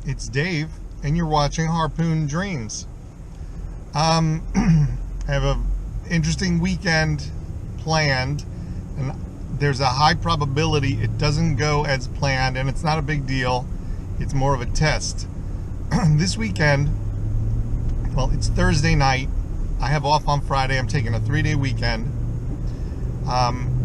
It's Dave, and you're watching Harpoon Dreams. I have an interesting weekend planned, and there's a high probability it doesn't go as planned, and it's not a big deal. It's more of a test. This weekend, well, it's Thursday night. I have off on Friday. I'm taking a 3-day weekend.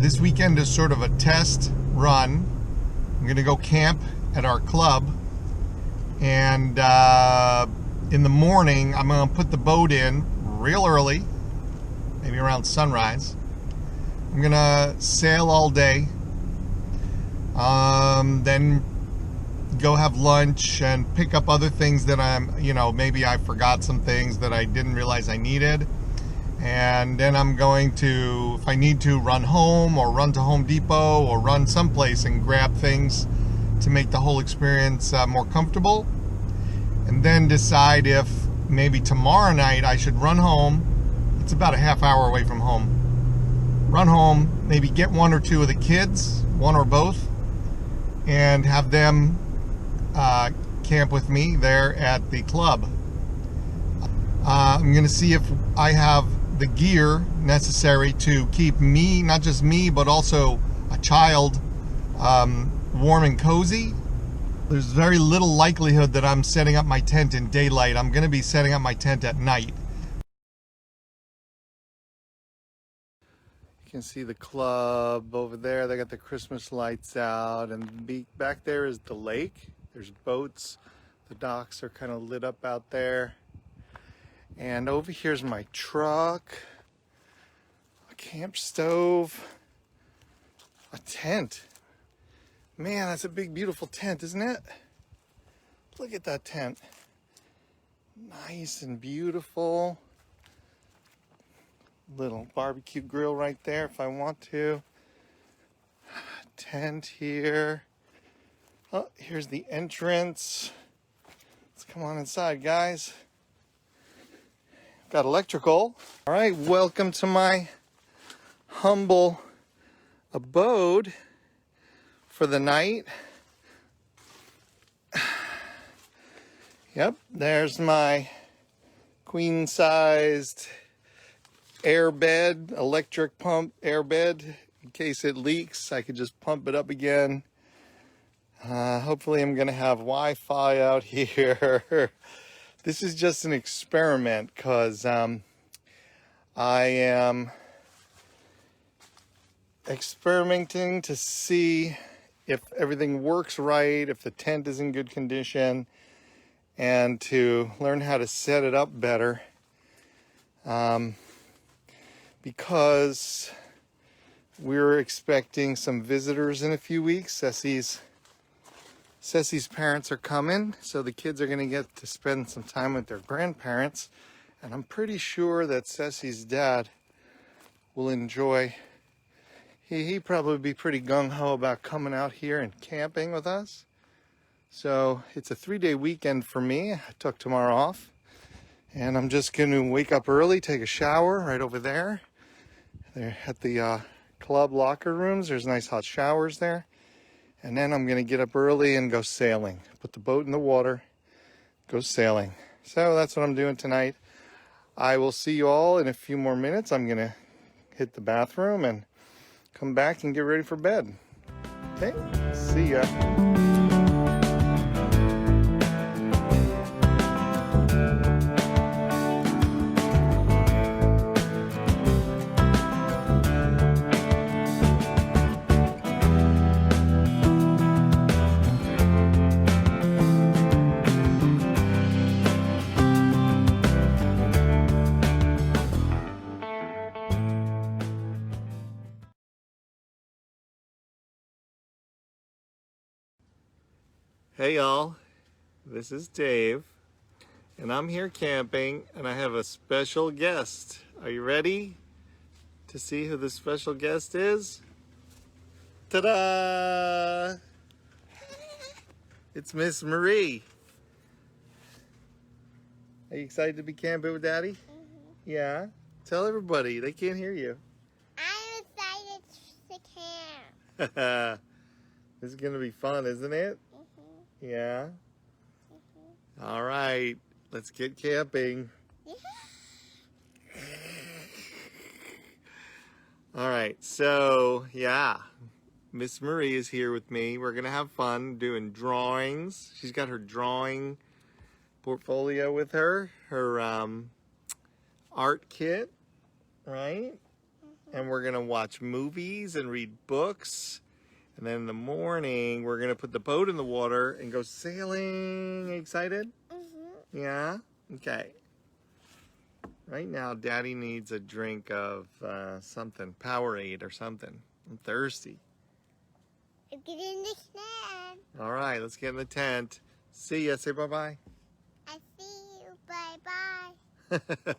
This weekend is sort of a test run. I'm going to go camp at our club. And in the morning, I'm going to put the boat in real early, maybe around sunrise. I'm going to sail all day, then go have lunch and pick up other things that maybe I forgot some things that I didn't realize I needed. And then I'm going to, if I need to, run home or run to Home Depot or run someplace and grab things to make the whole experience more comfortable, and then decide if maybe tomorrow night I should run home. It's about a half hour away from home. Run home, maybe get one or two of the kids, one or both, and have them camp with me there at the club. I'm going to see if I have the gear necessary to keep me, not just me, but also a child, warm and cozy. There's very little likelihood that I'm setting up my tent in daylight. I'm going to be setting up my tent at night. You can see the club over there. They got the Christmas lights out, and back there is the lake. There's boats. The docks are kind of lit up out there. And over here's my truck, a camp stove, a tent. Man, that's a big, beautiful tent, isn't it? Look at that tent. Nice and beautiful. Little barbecue grill right there if I want to. Tent here. Oh, here's the entrance. Let's come on inside, guys. Got electrical. All right, welcome to my humble abode for the night. Yep, there's my queen-sized air bed, electric pump air bed. In case it leaks, I could just pump it up again. Hopefully I'm gonna have Wi-Fi out here. This is just an experiment because I am experimenting to see if everything works right, if the tent is in good condition, and to learn how to set it up better. Because we're expecting some visitors in a few weeks. Ceci's parents are coming, so the kids are going to get to spend some time with their grandparents. And I'm pretty sure that Ceci's dad will enjoy. He'd probably be pretty gung-ho about coming out here and camping with us. So it's a 3-day weekend for me. I took tomorrow off. And I'm just going to wake up early, take a shower right over there. They're at the club locker rooms. There's nice hot showers there. And then I'm going to get up early and go sailing. Put the boat in the water, go sailing. So that's what I'm doing tonight. I will see you all in a few more minutes. I'm going to hit the bathroom and come back and get ready for bed. Okay, see ya. Hey y'all, this is Dave, and I'm here camping, and I have a special guest. Are you ready to see who the special guest is? Ta-da! It's Miss Marie. Are you excited to be camping with Daddy? Mm-hmm. Yeah? Tell everybody, they can't hear you. I'm excited to camp. This is gonna be fun, isn't it? Mm-hmm. Yeah? All right, let's get camping. Yeah. All right, so yeah, Miss Marie is here with me. We're gonna have fun doing drawings. She's got her drawing portfolio with her, her art kit, right? And we're gonna watch movies and read books. And then in the morning, we're gonna put the boat in the water and go sailing. Excited? Mm-hmm. Yeah? Okay. Right now, Daddy needs a drink of something, Powerade or something. I'm thirsty. Get in the tent. All right, let's get in the tent. See ya. Say bye-bye. I see you. Bye-bye.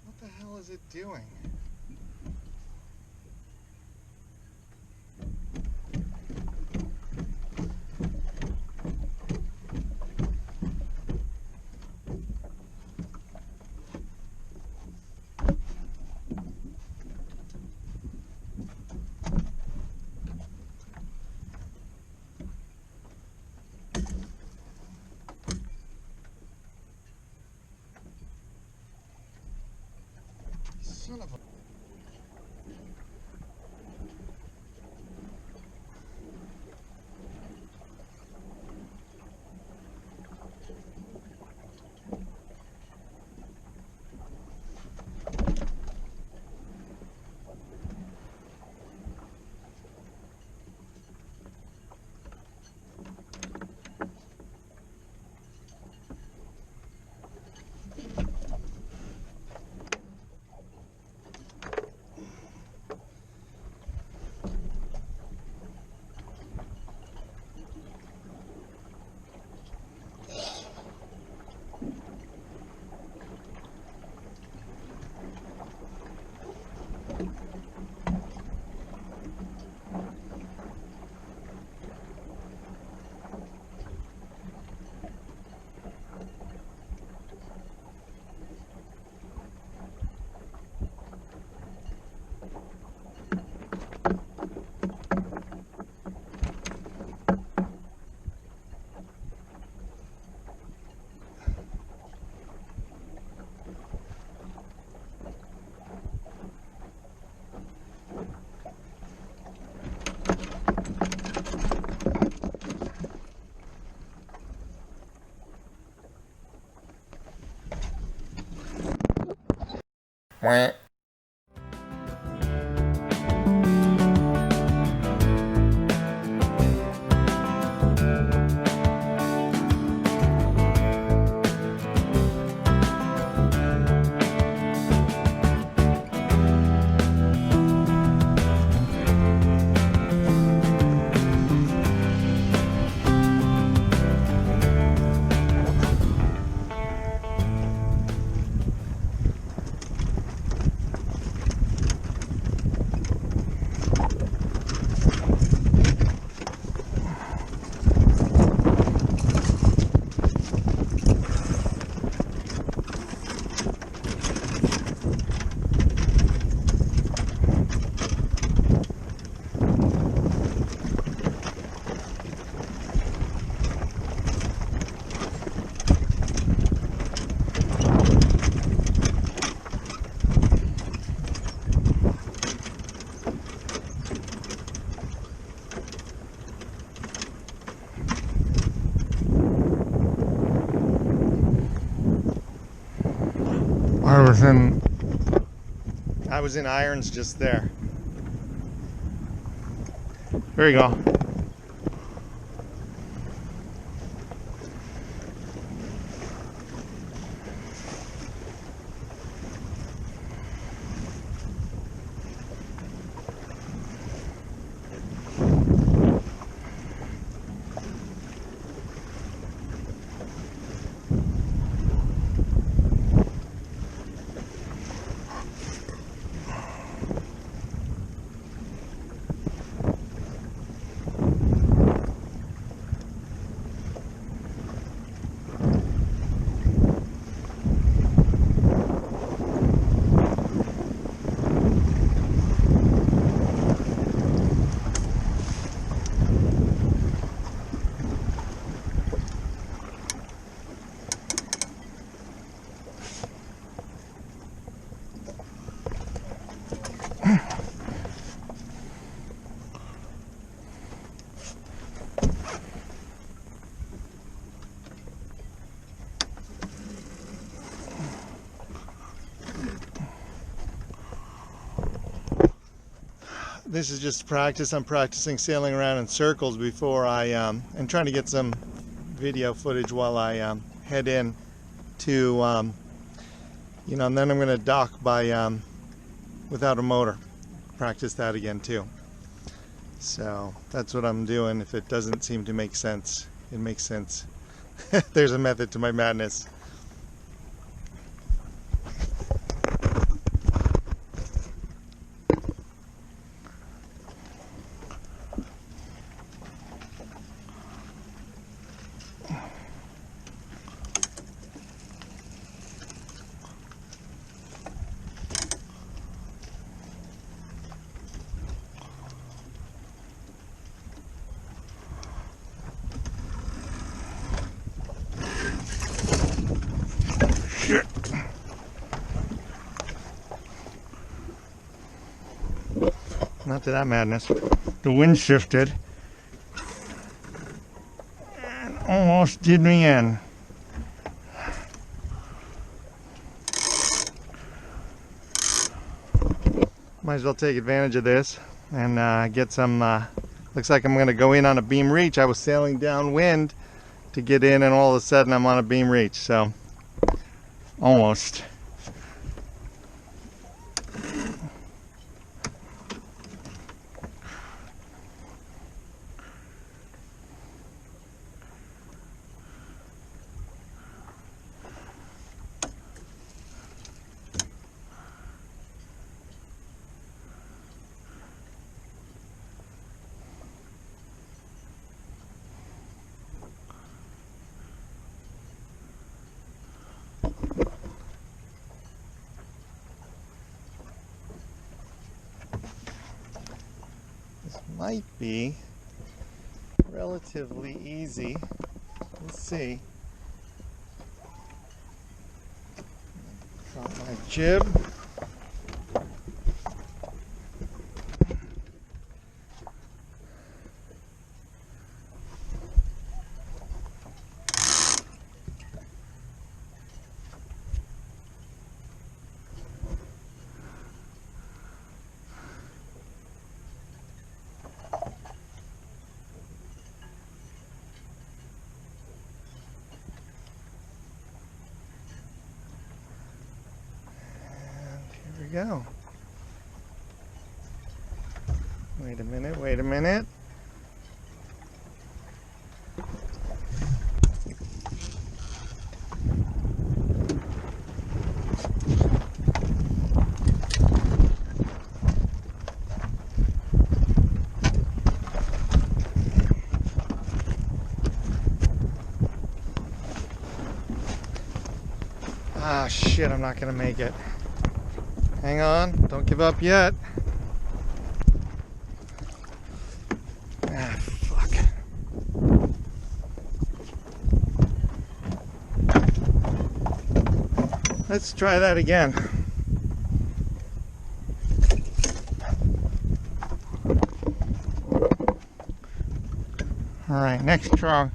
What the hell is it doing? Son of a... Wah. I was in irons just there. There you go. this is just practice. I'm practicing sailing around in circles before I and trying to get some video footage while I head in to you know, and then I'm going to dock by without a motor. Practice that again too. So that's what I'm doing. If it doesn't seem to make sense, it makes sense. There's a method to my madness. Not to that madness. The wind shifted and almost did me in. Might as well take advantage of this and get some, looks like I'm going to go in on a beam reach. I was sailing downwind to get in and all of a sudden I'm on a beam reach, so almost. Might be relatively easy. Let's see. Drop my jib. Go. Wait a minute, wait a minute. Ah, shit, I'm not gonna make it. Hang on, don't give up yet. Ah, fuck. Let's try that again. All right, next try.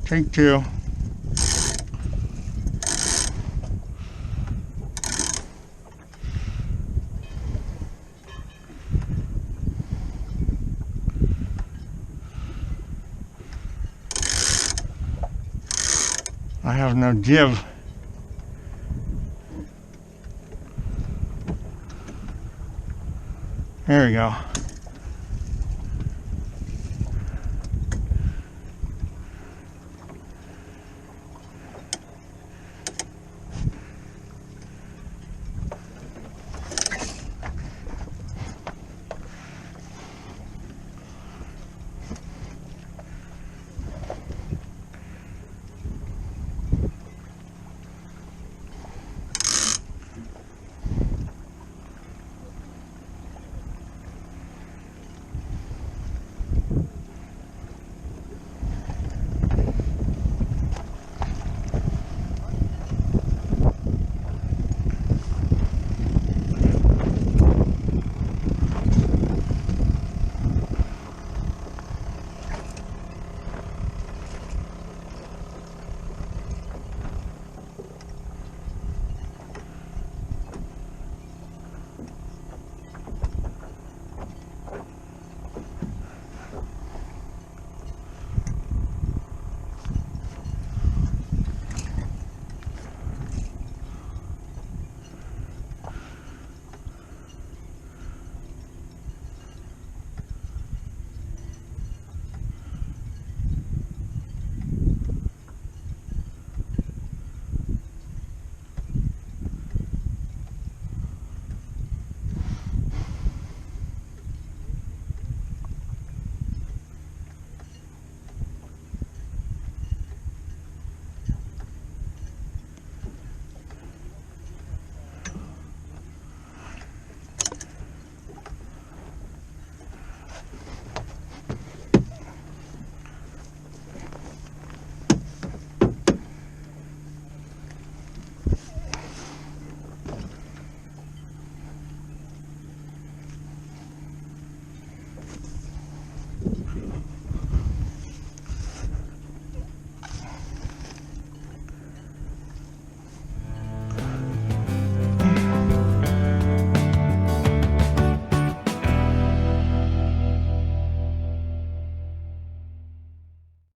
Take two. I have no jib. There we go.